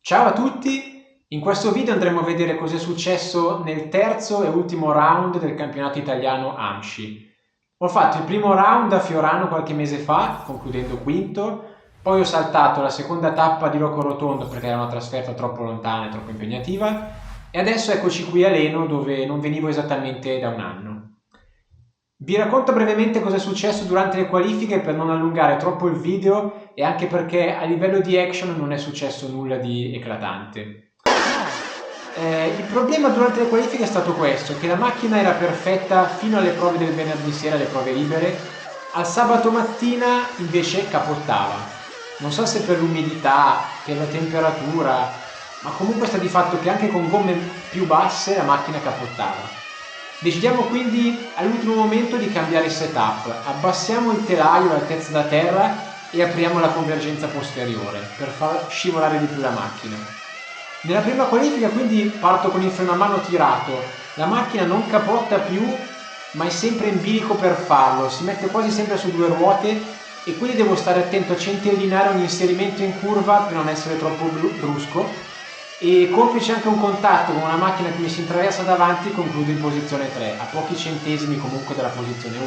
Ciao a tutti, in questo video andremo a vedere cosa è successo nel terzo e ultimo round del campionato italiano AMSCI. Ho fatto il primo round a Fiorano qualche mese fa, concludendo quinto, poi ho saltato la seconda tappa di Rocco Rotondo perché era una trasferta troppo lontana e troppo impegnativa, e adesso eccoci qui a Leno dove non venivo esattamente da un anno. Vi racconto brevemente cosa è successo durante le qualifiche per non allungare troppo il video e anche perché a livello di action non è successo nulla di eclatante. Il problema durante le qualifiche è stato questo, che la macchina era perfetta fino alle prove del venerdì sera, le prove libere, al sabato mattina invece capottava. Non so se per l'umidità, per la temperatura, ma comunque sta di fatto che anche con gomme più basse la macchina capottava. Decidiamo quindi all'ultimo momento di cambiare setup, abbassiamo il telaio all'altezza da terra e apriamo la convergenza posteriore per far scivolare di più la macchina. Nella prima qualifica quindi parto con il freno a mano tirato, la macchina non capotta più ma è sempre in bilico per farlo, si mette quasi sempre su due ruote e quindi devo stare attento a centellinare ogni inserimento in curva per non essere troppo brusco, e complice anche un contatto con una macchina che mi si intraversa davanti, concludo in posizione 3, a pochi centesimi comunque dalla posizione 1.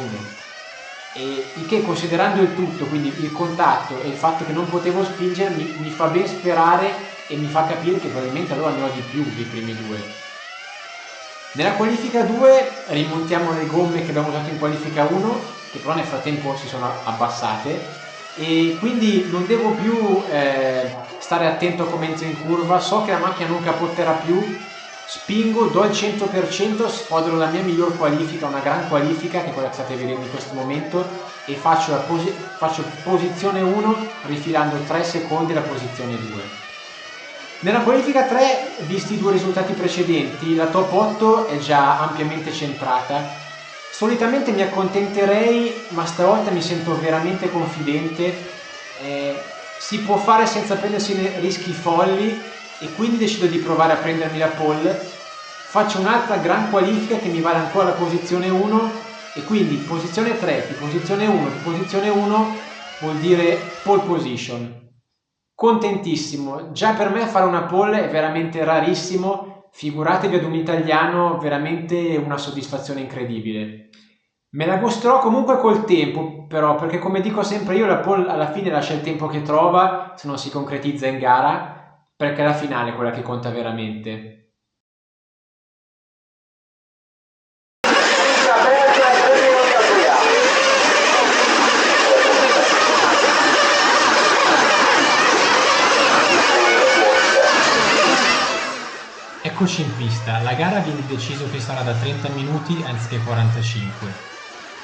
E il che, considerando il tutto, quindi il contatto e il fatto che non potevo spingere, mi fa ben sperare e mi fa capire che probabilmente allora ne ho di più dei primi due. Nella qualifica 2 rimontiamo le gomme che abbiamo usato in qualifica 1, che però nel frattempo si sono abbassate, e quindi non devo più stare attento a come entro in curva, so che la macchina non capotterà più, spingo, do il 100%, sfodero la mia miglior qualifica, una gran qualifica che è quella che state vedendo in questo momento, e faccio posizione 1 rifilando 3 secondi la posizione 2. Nella qualifica 3, visti i due risultati precedenti, la top 8 è già ampiamente centrata. Solitamente mi accontenterei, ma stavolta mi sento veramente confidente. Si può fare senza prendersi rischi folli e quindi decido di provare a prendermi la pole. Faccio un'altra gran qualifica che mi vale ancora la posizione 1 e quindi posizione 3 più posizione 1 più posizione 1 vuol dire pole position. Contentissimo, già per me fare una pole è veramente rarissimo, figuratevi ad un italiano, veramente una soddisfazione incredibile. Me la gusterò comunque col tempo, però, perché come dico sempre io, la pole alla fine lascia il tempo che trova, se non si concretizza in gara, perché la finale è quella che conta veramente. Eccoci in pista, la gara viene deciso che sarà da 30 minuti anziché 45.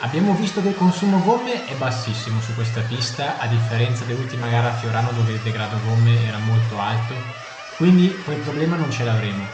Abbiamo visto che il consumo gomme è bassissimo su questa pista, a differenza dell'ultima gara a Fiorano dove il degrado gomme era molto alto, quindi quel problema non ce l'avremo.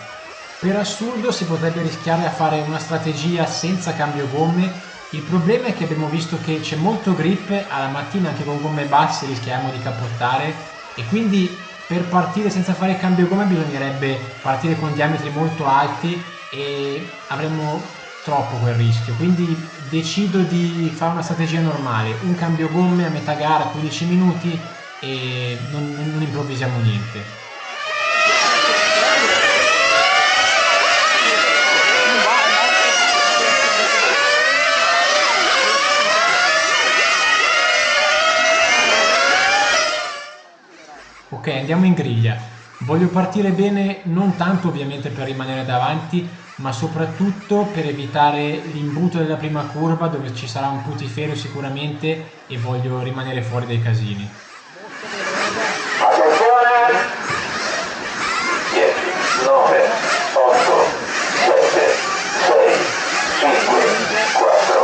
Per assurdo si potrebbe rischiare a fare una strategia senza cambio gomme. Il problema è che abbiamo visto che c'è molto grip, alla mattina anche con gomme basse rischiamo di capottare, e quindi per partire senza fare cambio gomme bisognerebbe partire con diametri molto alti e avremmo troppo quel rischio, quindi decido di fare una strategia normale, un cambio gomme a metà gara, 15 minuti, e non improvvisiamo niente. Ok, andiamo in griglia. Voglio partire bene, non tanto ovviamente per rimanere davanti, ma soprattutto per evitare l'imbuto della prima curva dove ci sarà un putiferio sicuramente e voglio rimanere fuori dai casini. Attenzione! 10, 9, 8, 7, 6, 5, 4,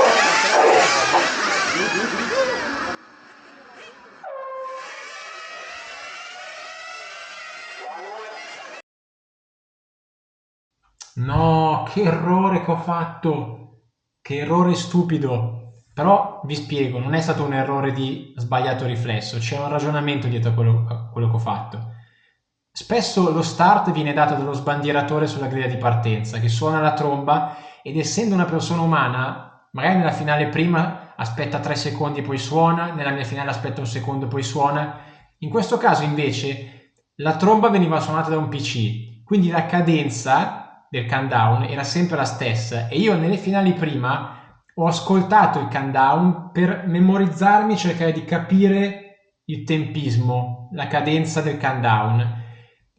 3. No, che errore che ho fatto! Che errore stupido! Però vi spiego, non è stato un errore di sbagliato riflesso, c'è un ragionamento dietro a quello che ho fatto. Spesso lo start viene dato dallo sbandieratore sulla griglia di partenza, che suona la tromba ed essendo una persona umana, magari nella finale prima aspetta 3 secondi e poi suona, nella mia finale aspetta un secondo e poi suona. In questo caso invece la tromba veniva suonata da un PC, quindi la cadenza del countdown era sempre la stessa e io nelle finali prima ho ascoltato il countdown per memorizzarmi, cercare di capire il tempismo, la cadenza del countdown.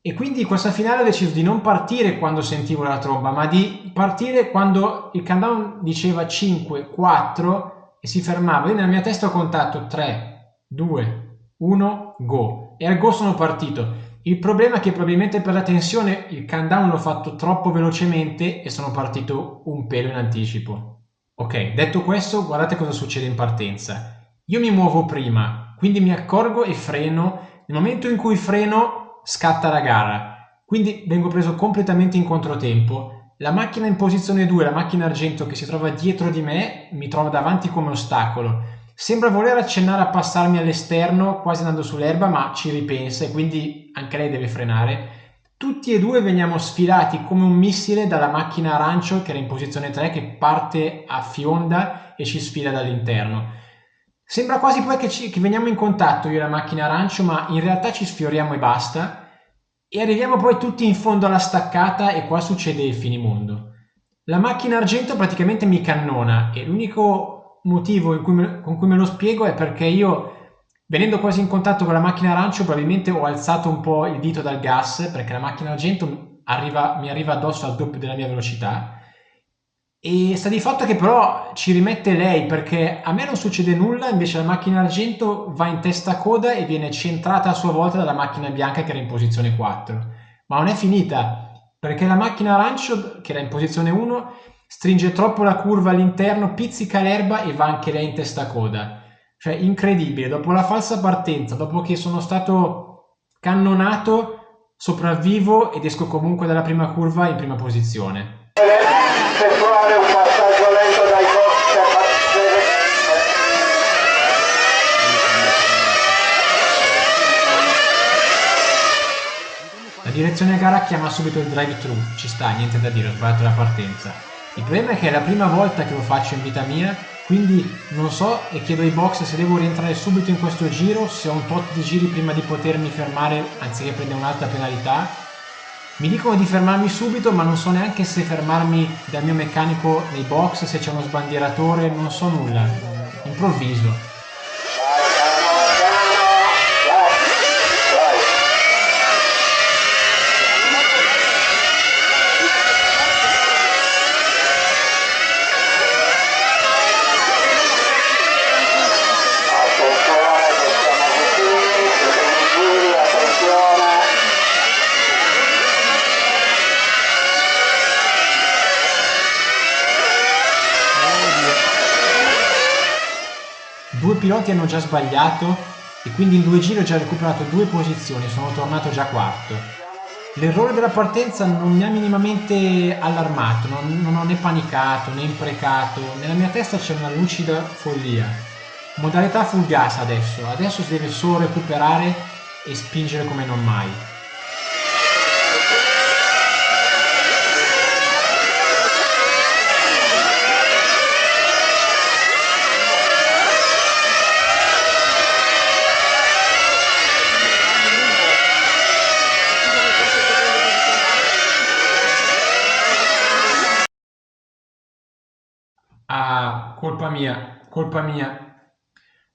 E quindi questa finale ho deciso di non partire quando sentivo la tromba, ma di partire quando il countdown diceva 5, 4 e si fermava. Io nella mia testa ho contato 3, 2, 1, go. E al go sono partito. Il problema è che probabilmente per la tensione il countdown l'ho fatto troppo velocemente e sono partito un pelo in anticipo. Ok, detto questo, guardate cosa succede in partenza. Io mi muovo prima, quindi mi accorgo e freno. Nel momento in cui freno scatta la gara, quindi vengo preso completamente in controtempo. La macchina in posizione 2, la macchina argento che si trova dietro di me, mi trova davanti come ostacolo. Sembra voler accennare a passarmi all'esterno, quasi andando sull'erba, ma ci ripensa e quindi anche lei deve frenare. Tutti e due veniamo sfilati come un missile dalla macchina arancio che era in posizione 3 che parte a fionda e ci sfila dall'interno. Sembra quasi poi che veniamo in contatto io e la macchina arancio, ma in realtà ci sfioriamo e basta. E arriviamo poi tutti in fondo alla staccata e qua succede il finimondo. La macchina argento praticamente mi cannona e l'unico motivo con cui me lo spiego è perché io, venendo quasi in contatto con la macchina arancio, probabilmente ho alzato un po' il dito dal gas perché la macchina argento mi arriva addosso al doppio della mia velocità. E sta di fatto che però ci rimette lei perché a me non succede nulla, invece la macchina argento va in testa a coda e viene centrata a sua volta dalla macchina bianca che era in posizione 4. Ma non è finita, perché la macchina arancio, che era in posizione 1, stringe troppo la curva all'interno, pizzica l'erba e va anche lei in testa a coda. Cioè, incredibile, dopo la falsa partenza, dopo che sono stato cannonato, sopravvivo ed esco comunque dalla prima curva in prima posizione. Effettuare un passaggio lento dai box La direzione gara chiama subito il drive-thru, ci sta, niente da dire, ho sbagliato la partenza. Il problema è che è la prima volta che lo faccio in vita mia, quindi non so e chiedo ai box se devo rientrare subito in questo giro, se ho un tot di giri prima di potermi fermare anziché prendere un'altra penalità. Mi dicono di fermarmi subito, ma non so neanche se fermarmi dal mio meccanico nei box, se c'è uno sbandieratore, non so nulla. Improvviso. Due piloti hanno già sbagliato e quindi in 2 giri ho già recuperato 2 posizioni, sono tornato già quarto. L'errore della partenza non mi ha minimamente allarmato, non ho né panicato né imprecato, nella mia testa c'è una lucida follia. Modalità full gas adesso si deve solo recuperare e spingere come non mai. Ah, colpa mia, colpa mia.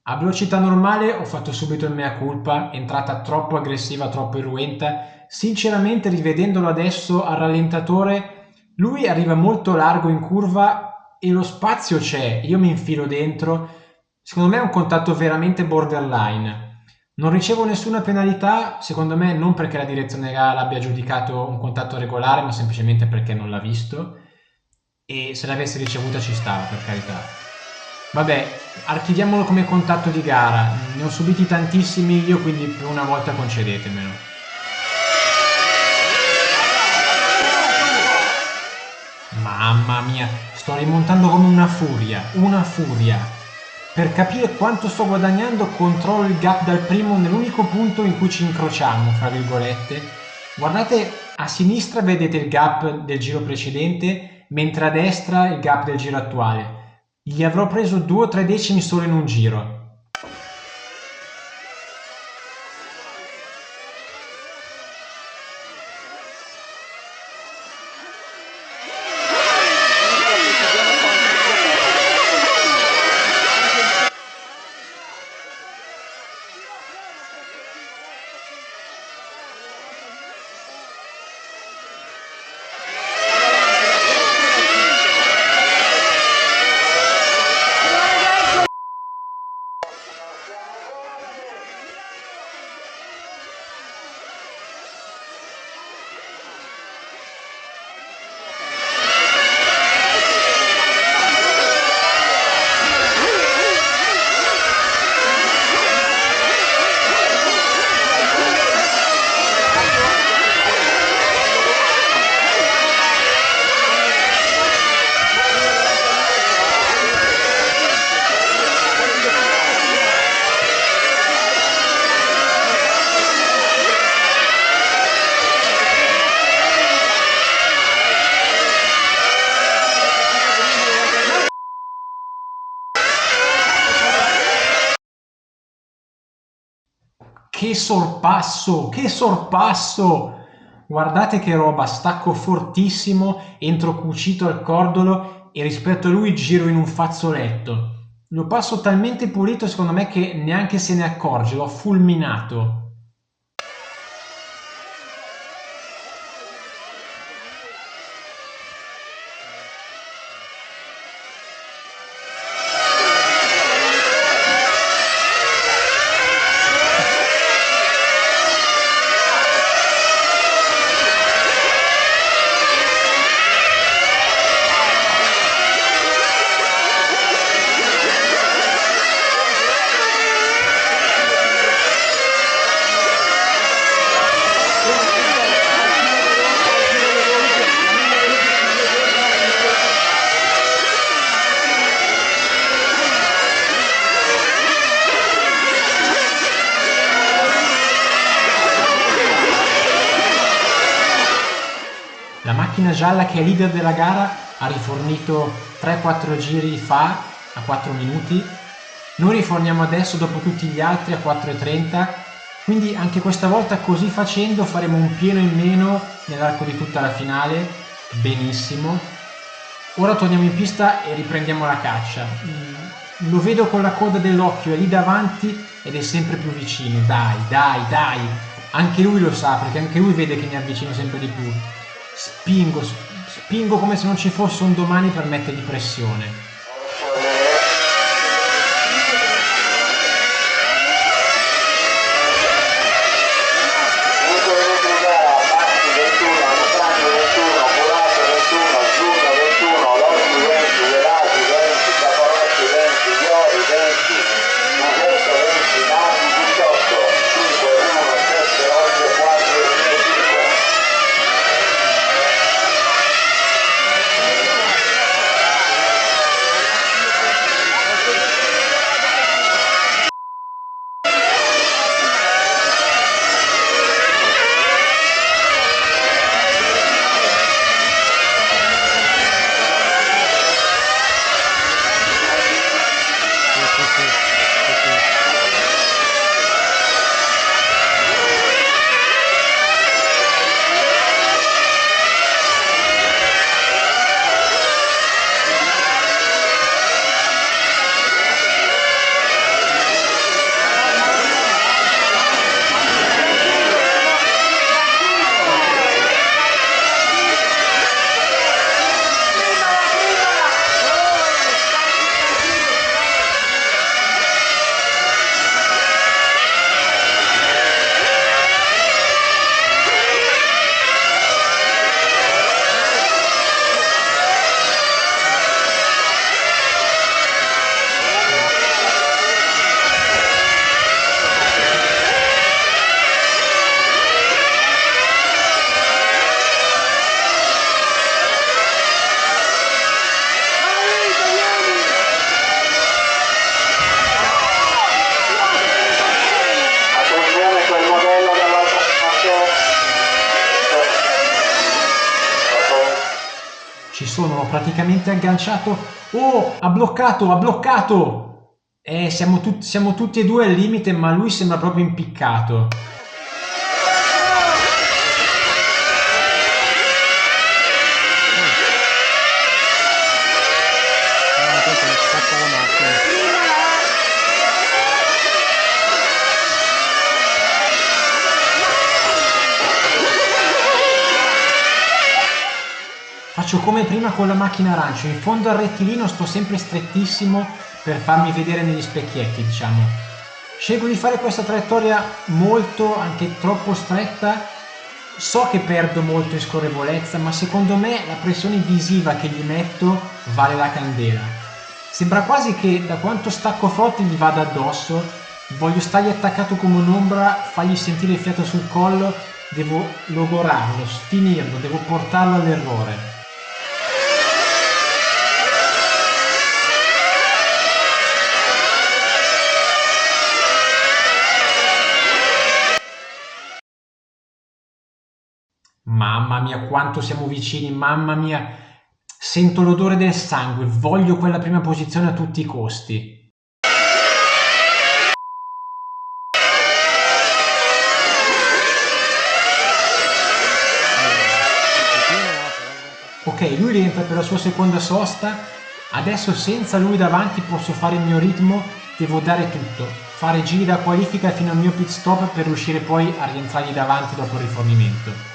A velocità normale ho fatto subito il mea culpa, entrata troppo aggressiva, troppo irruenta. Sinceramente, rivedendolo adesso al rallentatore, lui arriva molto largo in curva e lo spazio c'è. Io mi infilo dentro. Secondo me è un contatto veramente borderline. Non ricevo nessuna penalità, secondo me non perché la direzione gara abbia giudicato un contatto regolare, ma semplicemente perché non l'ha visto. E se l'avessi ricevuta ci stava, per carità. Vabbè, archiviamolo come contatto di gara. Ne ho subiti tantissimi io, quindi per una volta concedetemelo. Mamma mia, sto rimontando come una furia, una furia. Per capire quanto sto guadagnando, controllo il gap dal primo nell'unico punto in cui ci incrociamo, fra virgolette. Guardate, a sinistra vedete il gap del giro precedente, mentre a destra il gap del giro attuale. Gli avrò preso 2 o 3 decimi solo in un giro. che sorpasso, che sorpasso! Guardate che roba, stacco fortissimo, entro cucito al cordolo e rispetto a lui giro in un fazzoletto. Lo passo talmente pulito secondo me che neanche se ne accorge, l'ho fulminato. La macchina gialla, che è leader della gara, ha rifornito 3-4 giri fa a 4 minuti. Noi riforniamo adesso dopo tutti gli altri a 4,30, quindi anche questa volta così facendo faremo un pieno in meno nell'arco di tutta la finale. Benissimo. Ora torniamo in pista e riprendiamo la caccia. Lo vedo con la coda dell'occhio, è lì davanti ed è sempre più vicino. Dai, dai, dai. Anche lui lo sa, perché anche lui vede che mi avvicino sempre di più. Spingo come se non ci fosse un domani per mettergli pressione. Ci sono, l'ho praticamente agganciato. Oh, ha bloccato, ha bloccato! Siamo tutti e due al limite, ma lui sembra proprio impiccato. Faccio come prima con la macchina arancio, in fondo al rettilineo sto sempre strettissimo per farmi vedere negli specchietti, diciamo. Scelgo di fare questa traiettoria molto, anche troppo stretta. So che perdo molto in scorrevolezza, ma secondo me la pressione visiva che gli metto vale la candela. Sembra quasi che da quanto stacco forte gli vada addosso. Voglio stargli attaccato come un'ombra, fargli sentire il fiato sul collo, devo logorarlo, sfinirlo, devo portarlo all'errore. Mamma mia, quanto siamo vicini, mamma mia. Sento l'odore del sangue, voglio quella prima posizione a tutti i costi. ok, lui rientra per la sua seconda sosta, adesso senza lui davanti posso fare il mio ritmo, devo dare tutto, fare giri da qualifica fino al mio pit stop per riuscire poi a rientrargli davanti dopo il rifornimento.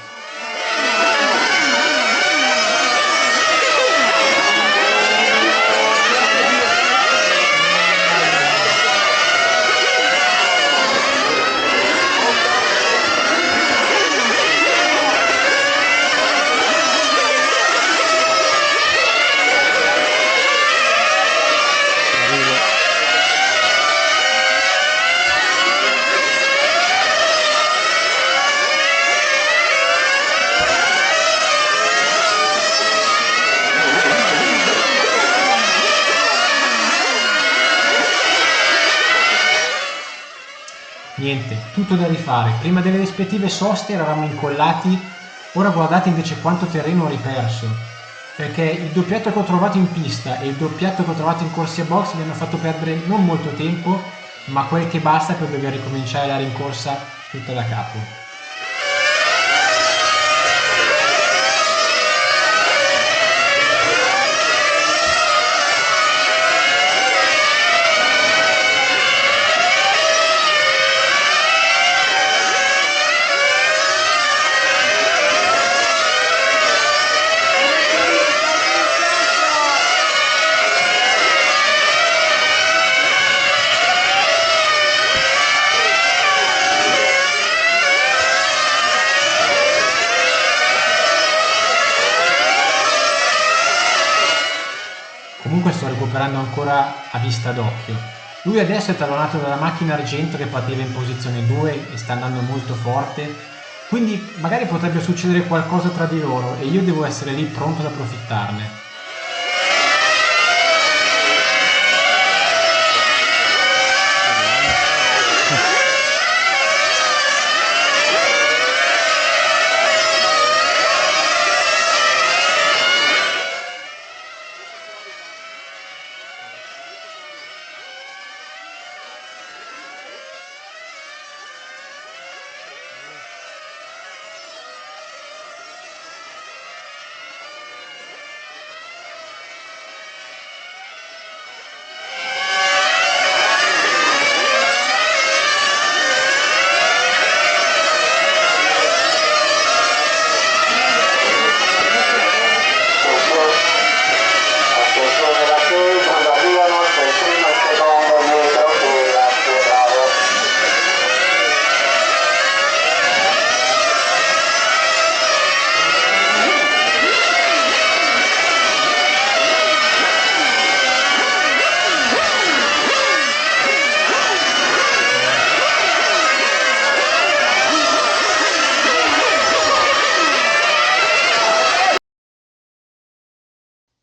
Niente, tutto da rifare. Prima delle rispettive soste eravamo incollati, ora guardate invece quanto terreno ho riperso. Perché il doppietto che ho trovato in pista e il doppietto che ho trovato in corsia box mi hanno fatto perdere non molto tempo, ma quel che basta per dover ricominciare la rincorsa tutta da capo. Comunque sto recuperando ancora a vista d'occhio. Lui adesso è tallonato dalla macchina argento che partiva in posizione 2 e sta andando molto forte, quindi magari potrebbe succedere qualcosa tra di loro e io devo essere lì pronto ad approfittarne.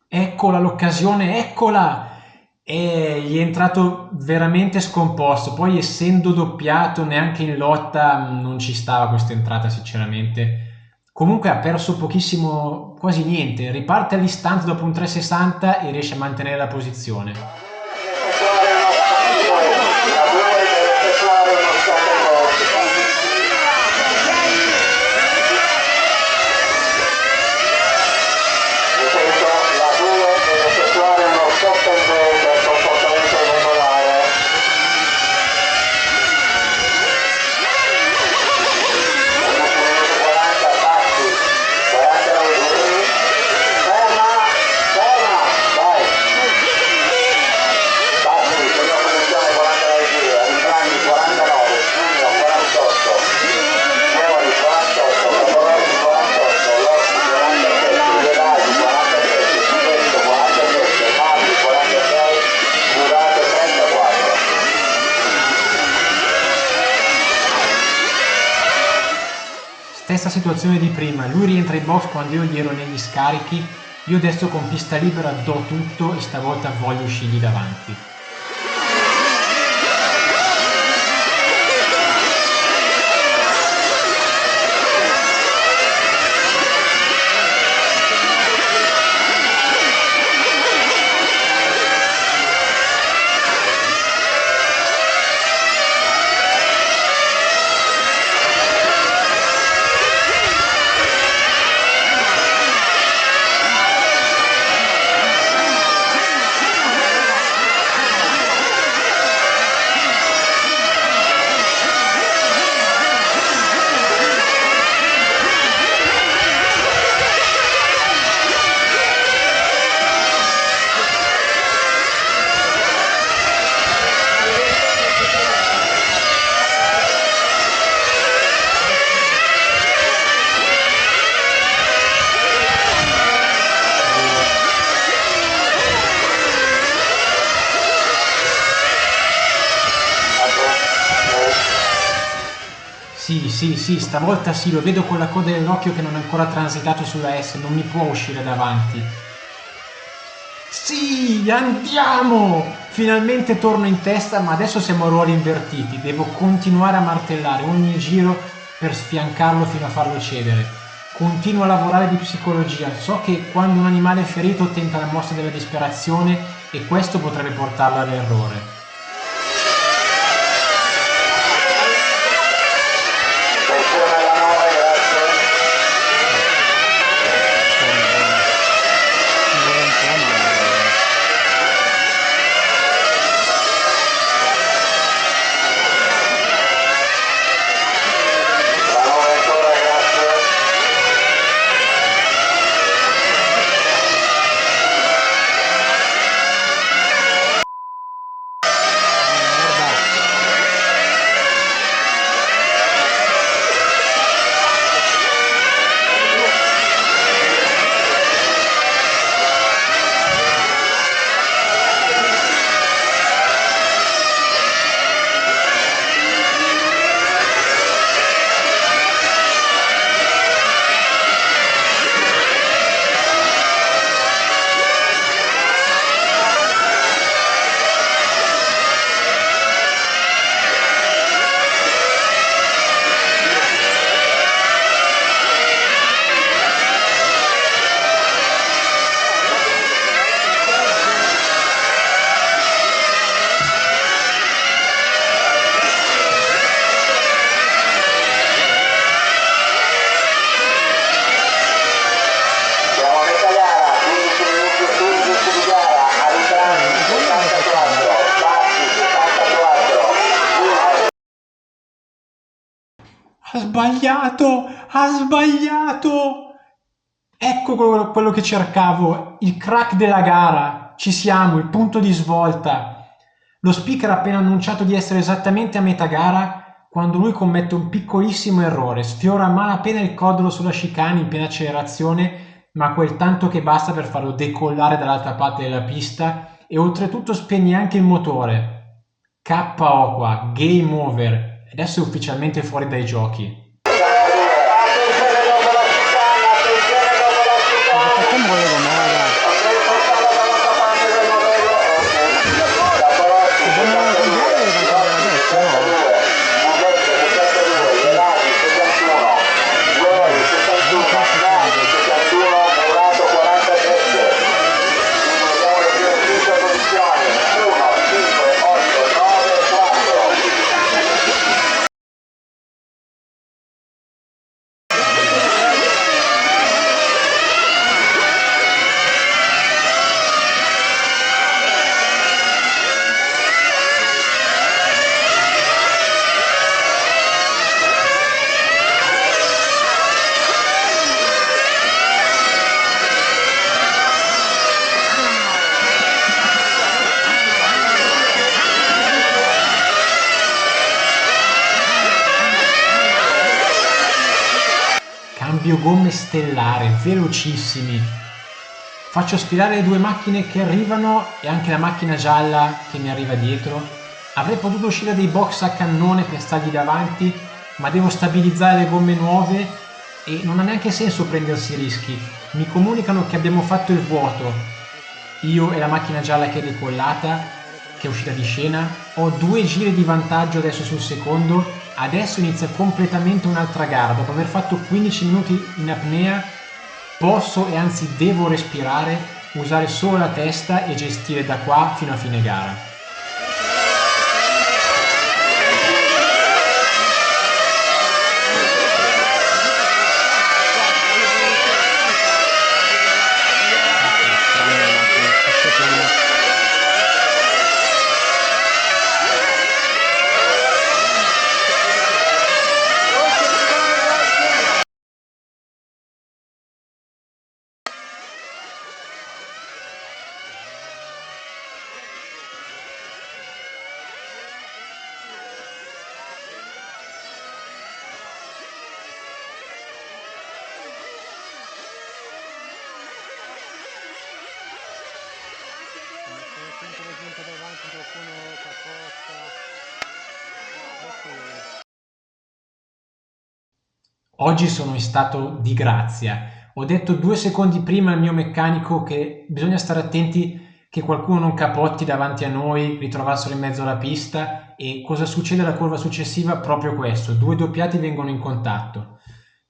Eccola l'occasione, eccola! E gli è entrato veramente scomposto. Poi, essendo doppiato, neanche in lotta non ci stava questa entrata, sinceramente. Comunque ha perso pochissimo, quasi niente. Riparte all'istante dopo un 360 e riesce a mantenere la posizione. Stessa situazione di prima, lui rientra in box quando io gli ero negli scarichi, io adesso con pista libera do tutto e stavolta voglio uscirgli davanti. Sì, stavolta sì, lo vedo con la coda dell'occhio che non è ancora transitato sulla S, non mi può uscire davanti. Sì, andiamo! Finalmente torno in testa, ma adesso siamo a ruoli invertiti. Devo continuare a martellare ogni giro per sfiancarlo fino a farlo cedere. Continuo a lavorare di psicologia. So che quando un animale è ferito tenta la mossa della disperazione e questo potrebbe portarlo all'errore. Attenzione alla 9, grazie. La 9 ancora, grazie. Siamo a metà gara, 15 minuti e 15 di gara, Aritani 74, Bassi 74, Luna. Ha sbagliato! Ecco quello che cercavo, il crack della gara. Ci siamo, il punto di svolta. Lo speaker ha appena annunciato di essere esattamente a metà gara quando lui commette un piccolissimo errore, sfiora a malapena il codolo sulla chicane in piena accelerazione, ma quel tanto che basta per farlo decollare dall'altra parte della pista e oltretutto spegne anche il motore. KO qua, game over. Adesso è ufficialmente fuori dai giochi. Attenzione dopo la chicana, attenzione dopo la chicana. Facciamo quello con me, dai. Andrea portata dall'altra parte del modello. Da Colotti 72, Rossi 72, Musetti 72, Ielati 71, Iori 61, Nani 71, Murato 47. Vediamo le prime 5 posizioni. 1, 5, 8, 9, 4. Cambio gomme stellare, velocissimi. Faccio sfilare le due macchine che arrivano e anche la macchina gialla che mi arriva dietro. Avrei potuto uscire dei box a cannone per stargli davanti, ma devo stabilizzare le gomme nuove e non ha neanche senso prendersi rischi. Mi comunicano che abbiamo fatto il vuoto. Io e la macchina gialla che è decollata, che è uscita di scena, ho 2 giri di vantaggio adesso sul secondo. Adesso inizia completamente un'altra gara. Dopo aver fatto 15 minuti in apnea, posso e anzi devo respirare, usare solo la testa e gestire da qua fino a fine gara. Oggi sono in stato di grazia. Ho detto 2 secondi prima al mio meccanico che bisogna stare attenti che qualcuno non capotti davanti a noi, ritrovassero in mezzo alla pista e cosa succede alla curva successiva? Proprio questo, 2 doppiati vengono in contatto.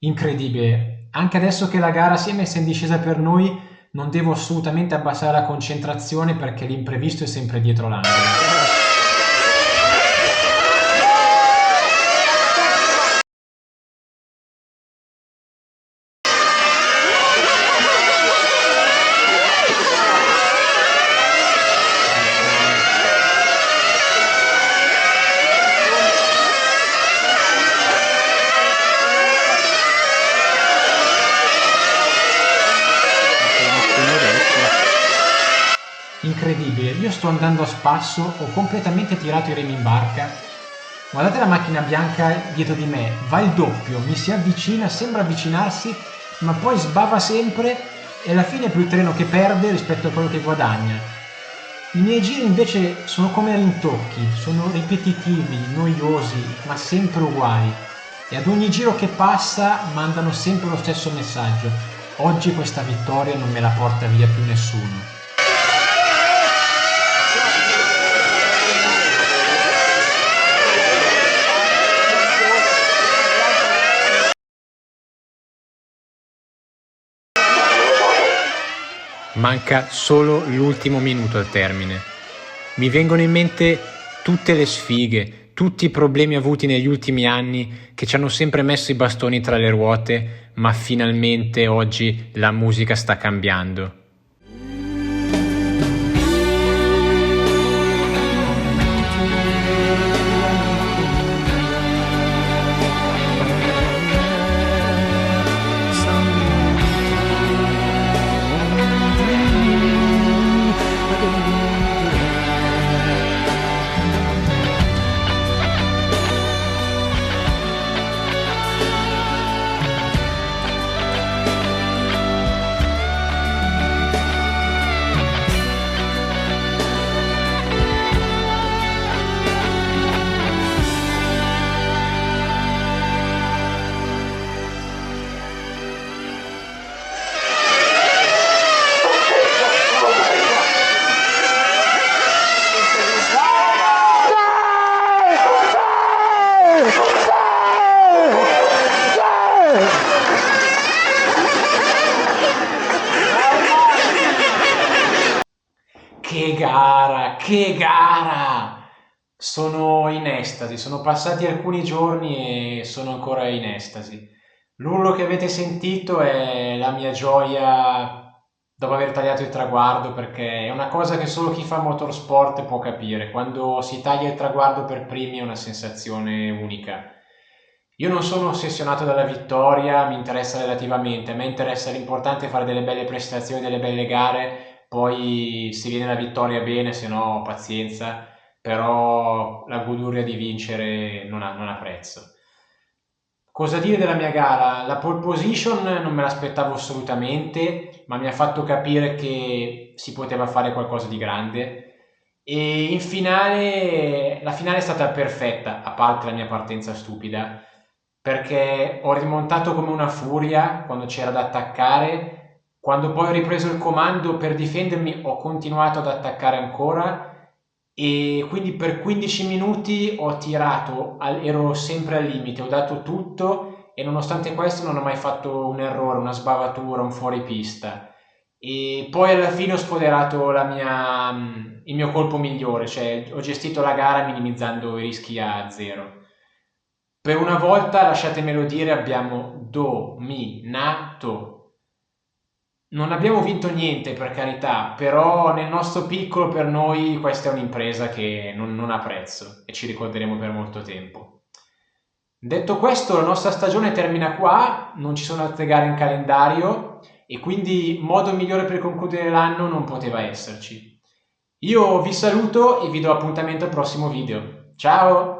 Incredibile. Anche adesso che la gara si è messa in discesa per noi, non devo assolutamente abbassare la concentrazione perché l'imprevisto è sempre dietro l'angolo. Incredibile, io sto andando a spasso, ho completamente tirato i remi in barca. Guardate la macchina bianca dietro di me, va il doppio, mi si avvicina, sembra avvicinarsi, ma poi sbava sempre e alla fine è più il treno che perde rispetto a quello che guadagna. I miei giri invece sono come rintocchi, sono ripetitivi, noiosi, ma sempre uguali. E ad ogni giro che passa mandano sempre lo stesso messaggio. Oggi questa vittoria non me la porta via più nessuno. Manca solo l'ultimo minuto al termine. Mi vengono in mente tutte le sfighe, tutti i problemi avuti negli ultimi anni che ci hanno sempre messo i bastoni tra le ruote, ma finalmente oggi la musica sta cambiando. Che gara, che gara! Sono in estasi, sono passati alcuni giorni e sono ancora in estasi. L'urlo che avete sentito è la mia gioia dopo aver tagliato il traguardo, perché è una cosa che solo chi fa motorsport può capire. Quando si taglia il traguardo per primi è una sensazione unica. Io non sono ossessionato dalla vittoria, mi interessa relativamente, a me interessa l'importante è fare delle belle prestazioni, delle belle gare, poi se viene la vittoria bene, se no pazienza, però la goduria di vincere non ha prezzo. Cosa dire della mia gara? La pole position non me l'aspettavo assolutamente, ma mi ha fatto capire che si poteva fare qualcosa di grande. E in finale, la finale è stata perfetta, a parte la mia partenza stupida, perché ho rimontato come una furia quando c'era da attaccare. Quando poi ho ripreso il comando per difendermi, ho continuato ad attaccare ancora e quindi per 15 minuti ho tirato, ero sempre al limite, ho dato tutto e nonostante questo non ho mai fatto un errore, una sbavatura, un fuoripista. E poi alla fine ho sfoderato il mio colpo migliore, cioè ho gestito la gara minimizzando i rischi a zero. Per una volta, lasciatemelo dire, abbiamo dominato. Non abbiamo vinto niente per carità, però nel nostro piccolo per noi questa è un'impresa che non ha prezzo e ci ricorderemo per molto tempo. Detto questo, la nostra stagione termina qua, non ci sono altre gare in calendario e quindi modo migliore per concludere l'anno non poteva esserci. Io vi saluto e vi do appuntamento al prossimo video. Ciao!